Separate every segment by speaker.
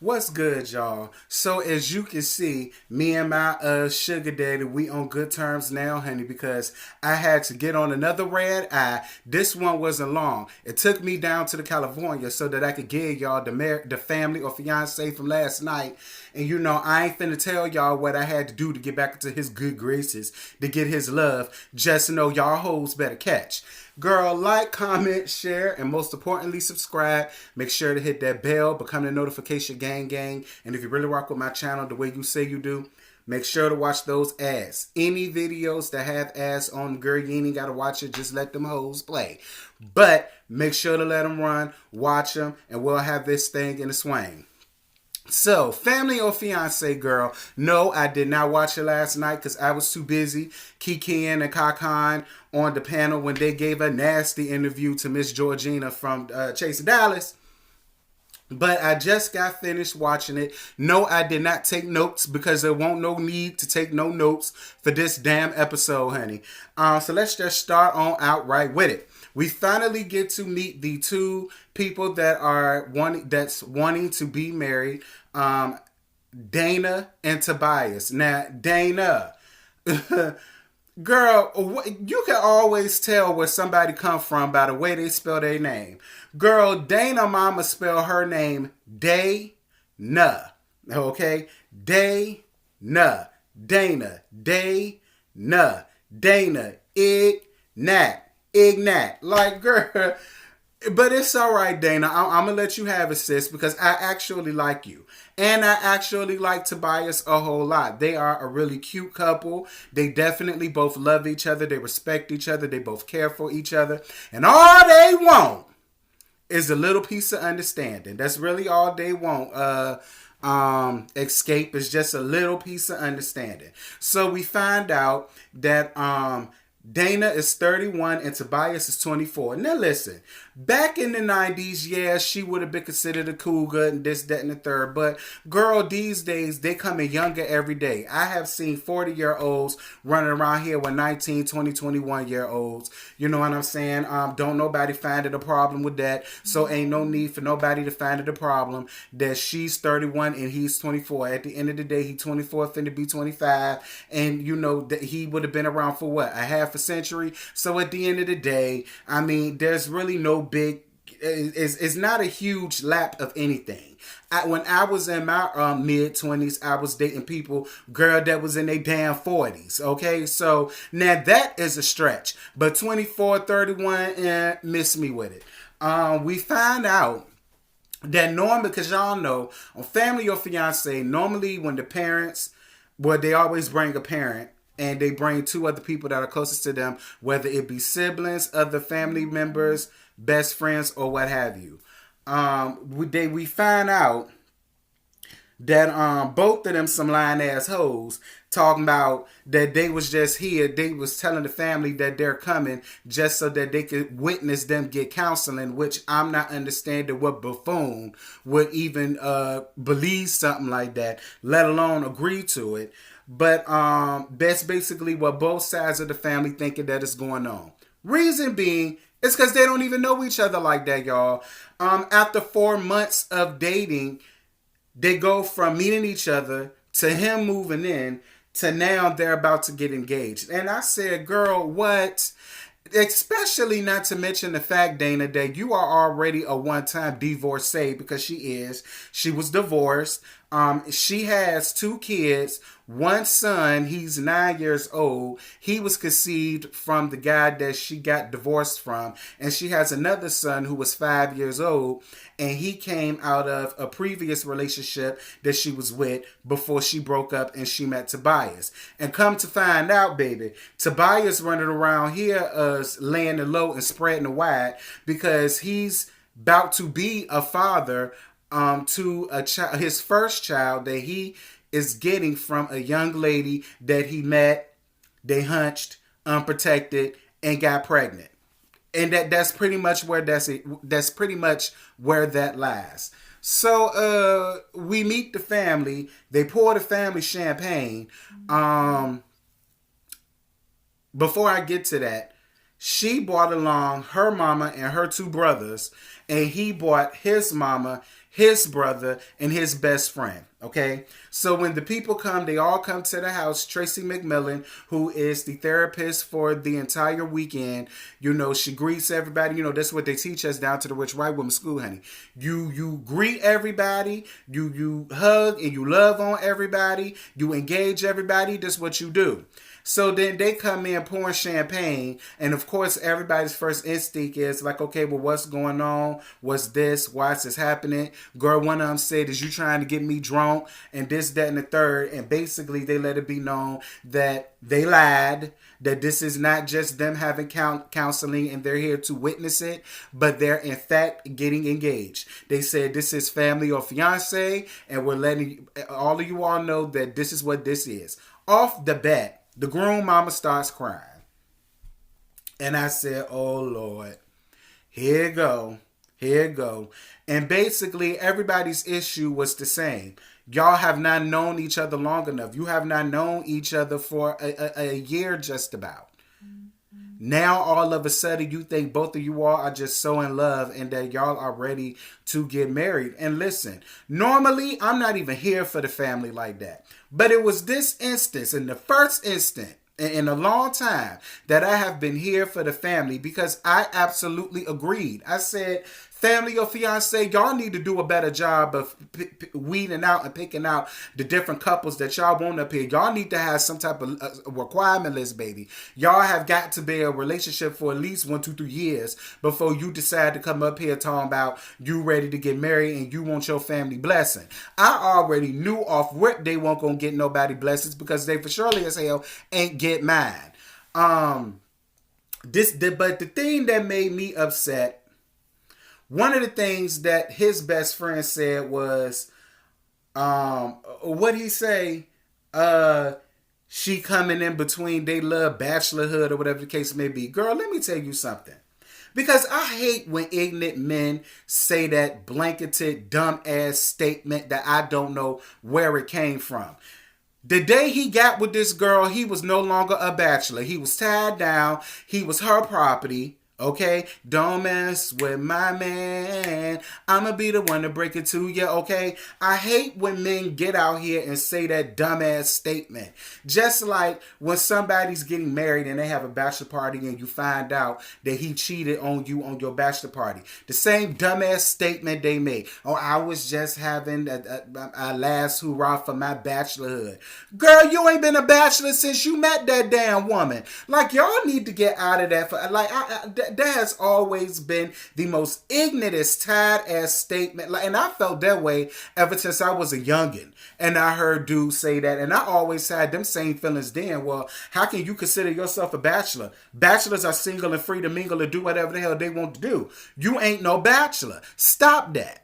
Speaker 1: What's good, y'all? So as you can see, me and my sugar daddy, we on good terms now, honey, because I had to get on another red eye. This one wasn't long. It took me down to the California so that I could give y'all the family or fiance from last night. And you know, I ain't finna tell y'all what I had to do to get back into his good graces, to get his love. Just know y'all hoes better catch. Girl, like, comment, share, and most importantly, subscribe. Make sure to hit that bell, become the notification gang. And if you really rock with my channel the way you say you do, make sure to watch those ads. Any videos that have ads on, girl, you ain't gotta watch it. Just let them hoes play. But make sure to let them run, watch them, and we'll have this thing in the swing. So, family or fiance, girl? No, I did not watch it last night because I was too busy kikiing and kakan on the panel when they gave a nasty interview to Miss Georgina from Chasing Dallas. But I just got finished watching it. No, I did not take notes because there won't no need to take no notes for this damn episode, honey. So let's just start on outright with it. We finally get to meet the two people that are wanting to be married, Dayna and Tabias. Now, Dayna, girl, you can always tell where somebody come from by the way they spell their name. Girl, Dayna mama spell her name Dayna. Okay? Dayna. Dayna. Dayna. Dayna. Ignat. Like, girl. But it's alright, Dayna. I'm going to let you have it, sis, because I actually like you. And I actually like Tabias a whole lot. They are a really cute couple. They definitely both love each other. They respect each other. They both care for each other. And all they want is a little piece of understanding. That's really all they want. Escape is just a little piece of understanding. So we find out that Dayna is 31 and Tabias is 24. Now listen, back in the 90s, yeah, she would have been considered a cougar and this, that, and the third. But girl, these days, they coming younger every day. I have seen 40-year-olds running around here with 19, 20, 21-year-olds. You know what I'm saying? Don't nobody find it a problem with that. So ain't no need for nobody to find it a problem that she's 31 and he's 24. At the end of the day, he 24, finna be 25. And you know that he would have been around for what? A half a century. So at the end of the day, I mean, there's really no big, it's not a huge lap of anything. When I was in my mid-20s, I was dating people, girl, that was in their damn 40s, okay? So now that is a stretch. But 24, 31, miss me with it. We find out that normally, because y'all know, on Family or Fiance, normally when the parents, well, they always bring a parent, and they bring two other people that are closest to them, whether it be siblings, other family members, best friends, or what have you. We find out that both of them some lying ass hoes talking about that they was just here. They was telling the family that they're coming just so that they could witness them get counseling, which I'm not understanding what buffoon would even believe something like that, let alone agree to it. But that's basically what both sides of the family thinking that is going on. Reason being, it's because they don't even know each other like that, y'all. After 4 months of dating, they go from meeting each other to him moving in to now they're about to get engaged. And I said, girl, what? Especially not to mention the fact, Dayna, that you are already a one-time divorcee because she is. She was divorced. She has 2 kids. One son, he's 9 years old. He was conceived from the guy that she got divorced from. And she has another son who was 5 years old. And he came out of a previous relationship that she was with before she broke up and she met Tabias. And come to find out, baby, Tabias running around here laying the low and spreading the wide because he's about to be a father to a child, his first child that he is getting from a young lady that he met, they hunched, unprotected, and got pregnant. And that's pretty much where that's pretty much where that lies. So we meet the family. They pour the family champagne. Before I get to that, she brought along her mama and her 2 brothers, and he brought his mama, his brother, and his best friend. Okay, so when the people come, they all come to the house. Tracy McMillan, who is the therapist for the entire weekend, she greets everybody. That's what they teach us down to the rich white woman school, honey. You greet everybody, you hug and you love on everybody, you engage everybody. That's what you do. So then they come in pouring champagne, and of course everybody's first instinct is like, okay, well, what's going on? What's this? Why is this happening? Girl, one of them said, is you trying to get me drunk? And this, that, and the third. And basically they let it be known that they lied, that this is not just them having counseling and they're here to witness it, but they're in fact getting engaged. They said this is family or fiance, and we're letting all of you all know that this is what this is. Off the bat, the groom mama starts crying. And I said, oh, Lord, here it go. Here it go. And basically, everybody's issue was the same. Y'all have not known each other long enough. You have not known each other for a year just about. Now, all of a sudden, you think both of you all are just so in love and that y'all are ready to get married. And listen, normally, I'm not even here for the family like that. But it was this instance, in the first instant, in a long time, that I have been here for the family because I absolutely agreed. I said, family or fiance, y'all need to do a better job of weeding out and picking out the different couples that y'all want up here. Y'all need to have some type of requirement list, baby. Y'all have got to be in a relationship for at least 1, 2, 3 years before you decide to come up here talking about you ready to get married and you want your family blessing. I already knew off rip they weren't going to get nobody blessings because they for surely as hell ain't get mine. But the thing that made me upset, one of the things that his best friend said was, what'd he say? She coming in between they love bachelorhood or whatever the case may be. Girl, let me tell you something. Because I hate when ignorant men say that blanketed dumb-ass statement that I don't know where it came from. The day he got with this girl, he was no longer a bachelor. He was tied down. He was her property. Okay, don't mess with my man. I'ma be the one to break it to you, okay? I hate when men get out here and say that dumbass statement. Just like when somebody's getting married and they have a bachelor party and you find out that he cheated on you on your bachelor party. The same dumbass statement they made. Oh, I was just having a last hurrah for my bachelorhood. Girl, you ain't been a bachelor since you met that damn woman. Like, y'all need to get out of that. That has always been the most ignorant, tired-ass statement. And I felt that way ever since I was a youngin'. And I heard dudes say that. And I always had them same feelings then. Well, how can you consider yourself a bachelor? Bachelors are single and free to mingle and do whatever the hell they want to do. You ain't no bachelor. Stop that.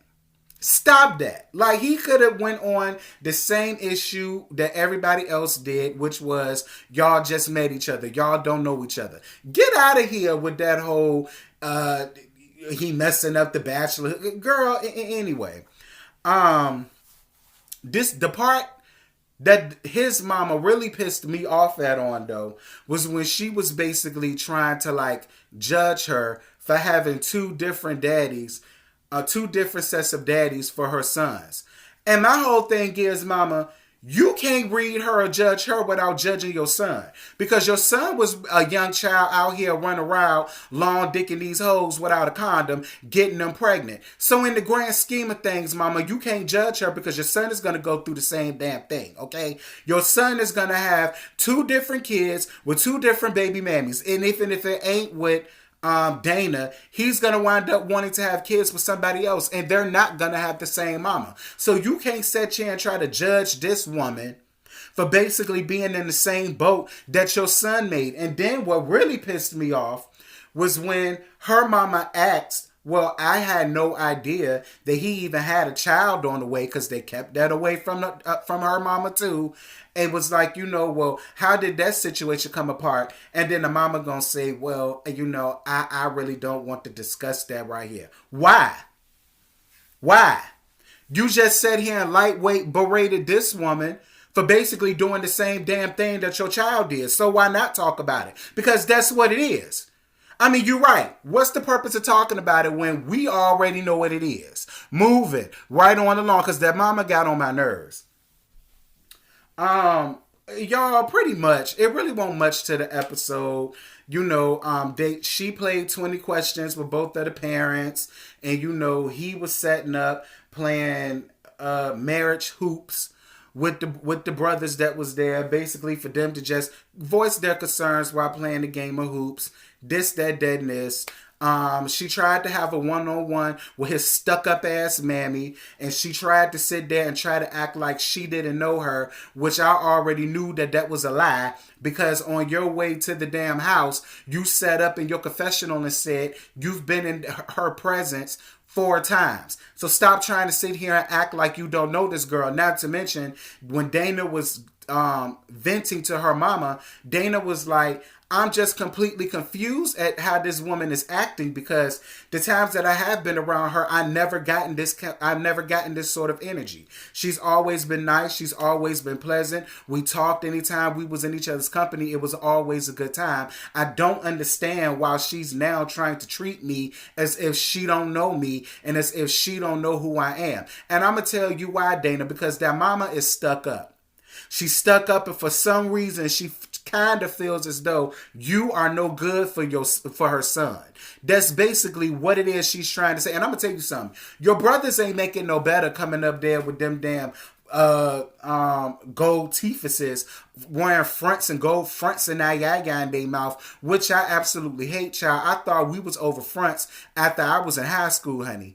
Speaker 1: Stop that. Like, he could have went on the same issue that everybody else did, which was y'all just met each other. Y'all don't know each other. Get out of here with that whole he messing up the bachelor. Girl, anyway. The part that his mama really pissed me off on, though, was when she was basically trying to, like, judge her for having two different daddies, two different sets of daddies for her sons. And my whole thing is, mama, you can't read her or judge her without judging your son. Because your son was a young child out here running around, long dicking these hoes without a condom, getting them pregnant. So in the grand scheme of things, mama, you can't judge her because your son is going to go through the same damn thing, okay? Your son is going to have two different kids with two different baby mammies. And even if it ain't with Dayna, he's going to wind up wanting to have kids with somebody else, and they're not going to have the same mama. So you can't sit here and try to judge this woman for basically being in the same boat that your son made. And then what really pissed me off was when her mama asked, well, I had no idea that he even had a child on the way, because they kept that away from her mama too. It was like, well, how did that situation come apart? And then the mama gonna say, well, I really don't want to discuss that right here. Why? You just sat here and lightweight berated this woman for basically doing the same damn thing that your child did. So why not talk about it? Because that's what it is. I mean, you're right. What's the purpose of talking about it when we already know what it is? Move it right on along, because that mama got on my nerves. Um, y'all, pretty much, it really won't much to the episode. She played 20 questions with both of the parents, and he was setting up playing marriage hoops with the brothers that was there, basically for them to just voice their concerns while playing the game of hoops. This, that, deadness. She tried to have a one-on-one with his stuck-up ass mammy, and she tried to sit there and try to act like she didn't know her, which I already knew that was a lie, because on your way to the damn house, you sat up in your confessional and said you've been in her presence 4 times. So stop trying to sit here and act like you don't know this girl. Not to mention, when Dayna was venting to her mama, Dayna was like, I'm just completely confused at how this woman is acting, because the times that I have been around her, I've never gotten this sort of energy. She's always been nice. She's always been pleasant. We talked anytime we was in each other's company. It was always a good time. I don't understand why she's now trying to treat me as if she don't know me and as if she don't know who I am. And I'm going to tell you why, Dayna, because that mama is stuck up. She's stuck up, and for some reason she kind of feels as though you are no good for her son. That's basically what it is she's trying to say. And I'm gonna tell you something. Your brothers ain't making no better coming up there with them damn gold teethuses, wearing fronts and gold fronts and that yaga in their mouth, which I absolutely hate, child. I thought we was over fronts after I was in high school, honey.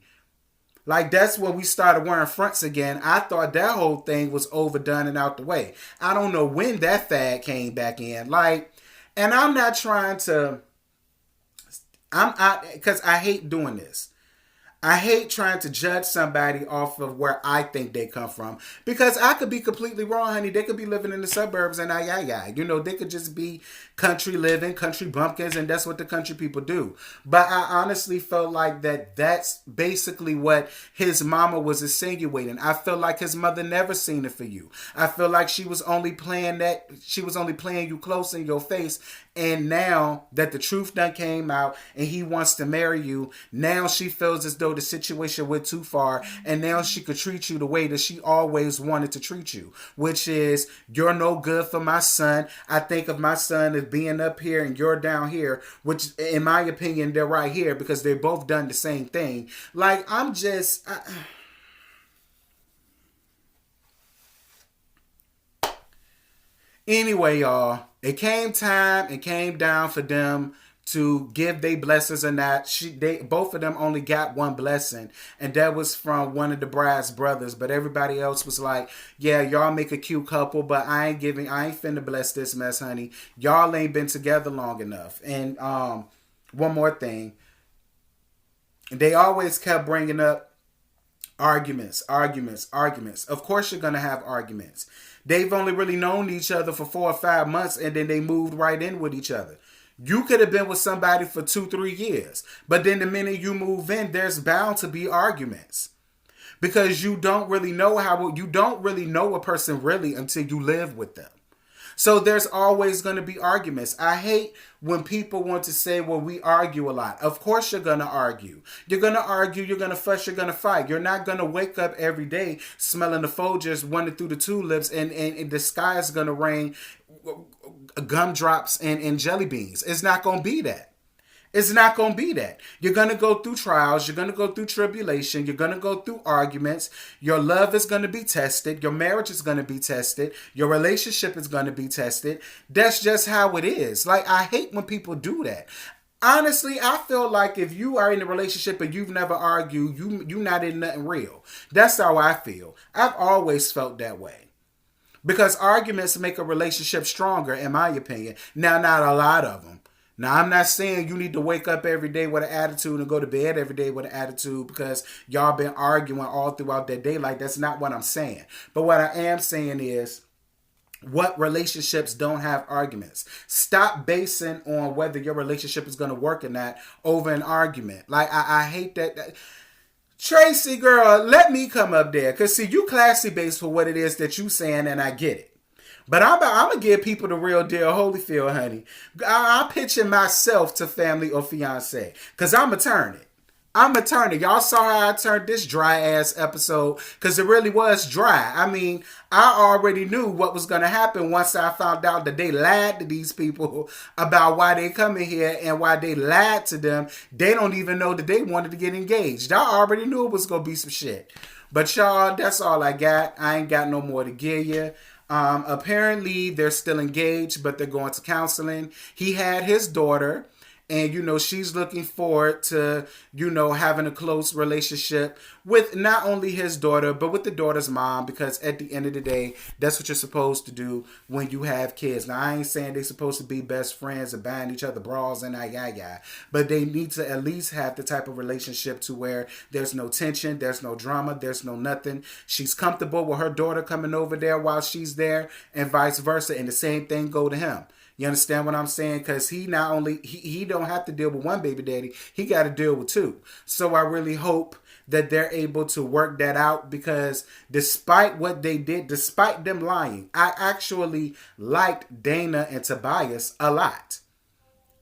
Speaker 1: Like, that's when we started wearing fronts again. I thought that whole thing was overdone and out the way. I don't know when that fad came back in. Like, and I'm not trying to, because I hate doing this. I hate trying to judge somebody off of where I think they come from, because I could be completely wrong, honey. They could be living in the suburbs and they could just be country living, country bumpkins, and that's what the country people do. But I honestly felt like that's basically what his mama was insinuating. I feel like his mother never seen it for you. I feel like she was only playing you close in your face. And now that the truth done came out and he wants to marry you, now she feels as though the situation went too far, and now she could treat you the way that she always wanted to treat you, which is, you're no good for my son. I think of my son as being up here and you're down here, which in my opinion, they're right here, because they both done the same thing. Like, Anyway, y'all, it came down for them to give their blessings or not. Both of them only got one blessing, and that was from one of the bride's brothers. But everybody else was like, yeah, y'all make a cute couple, but I ain't finna bless this mess, honey. Y'all ain't been together long enough. And one more thing. They always kept bringing up arguments. Of course you're gonna have arguments. They've only really known each other for 4 or 5 months, and then they moved right in with each other. You could have been with somebody for 2-3 years, but then the minute you move in, there's bound to be arguments, because you don't really know a person really until you live with them. So there's always going to be arguments. I hate when people want to say, well, we argue a lot. Of course you're going to argue. You're going to argue, you're going to fuss, you're going to fight. You're not going to wake up every day smelling the Folgers running through the tulips, and the sky is going to rain gumdrops and jelly beans. It's not going to be that. It's not going to be that. You're going to go through trials. You're going to go through tribulation. You're going to go through arguments. Your love is going to be tested. Your marriage is going to be tested. Your relationship is going to be tested. That's just how it is. Like, I hate when people do that. Honestly, I feel like if you are in a relationship and you've never argued, you're not in nothing real. That's how I feel. I've always felt that way. Because arguments make a relationship stronger, in my opinion. Now, not a lot of them. Now, I'm not saying you need to wake up every day with an attitude and go to bed every day with an attitude because y'all been arguing all throughout that day. Like, that's not what I'm saying. But what I am saying is, what relationships don't have arguments? Stop basing on whether your relationship is going to work or not over an argument. Like, I hate that. Tracy, girl, let me come up there. Because, see, you classy based for what it is that you saying, and I get it. But I'm going to give people the real deal Holyfield, honey. I'm pitching myself to family or fiance. Because I'm going to turn it. I'm a turner. Y'all saw how I turned this dry ass episode because it really was dry. I mean, I already knew what was going to happen once I found out that they lied to these people about why they coming here and why they lied to them. They don't even know that they wanted to get engaged. I already knew it was going to be some shit. But y'all, that's all I got. I ain't got no more to give you. Apparently, they're still engaged, but they're going to counseling. He had his daughter. And, she's looking forward to, having a close relationship with not only his daughter, but with the daughter's mom. Because at the end of the day, that's what you're supposed to do when you have kids. Now, I ain't saying they're supposed to be best friends and buying each other bras and that. But they need to at least have the type of relationship to where there's no tension, there's no drama, there's no nothing. She's comfortable with her daughter coming over there while she's there and vice versa. And the same thing go to him. You understand what I'm saying? Because he not only, he don't have to deal with one baby daddy, he got to deal with two. So I really hope that they're able to work that out because despite what they did, despite them lying, I actually liked Dayna and Tabias a lot.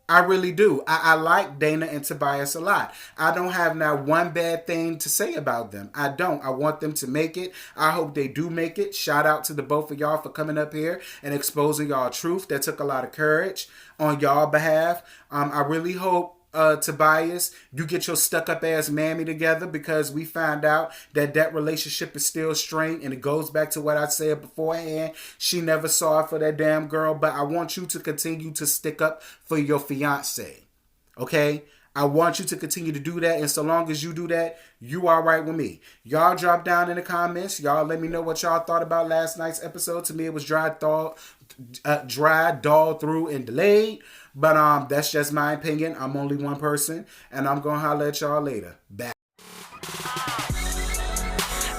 Speaker 1: I really do. I like Dayna and Tabias a lot. I don't have not one bad thing to say about them. I don't. I want them to make it. I hope they do make it. Shout out to the both of y'all for coming up here and exposing y'all truth. That took a lot of courage on y'all behalf. I really hope Tabias, you get your stuck-up ass mammy together because we found out that relationship is still strained, and it goes back to what I said beforehand. She never saw it for that damn girl, but I want you to continue to stick up for your fiance, okay? I want you to continue to do that, and so long as you do that, you all right with me. Y'all drop down in the comments. Y'all let me know what y'all thought about last night's episode. To me, it was dry, dull through, and delayed. But that's just my opinion. I'm only one person, and I'm gonna holler at y'all later. Back.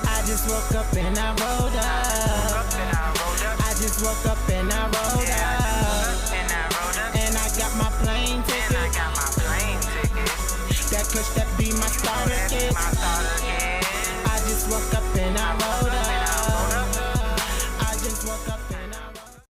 Speaker 2: I just woke up and I rolled up. I just woke up and I rolled up. And I got my plane ticket. That push that be my starter kit.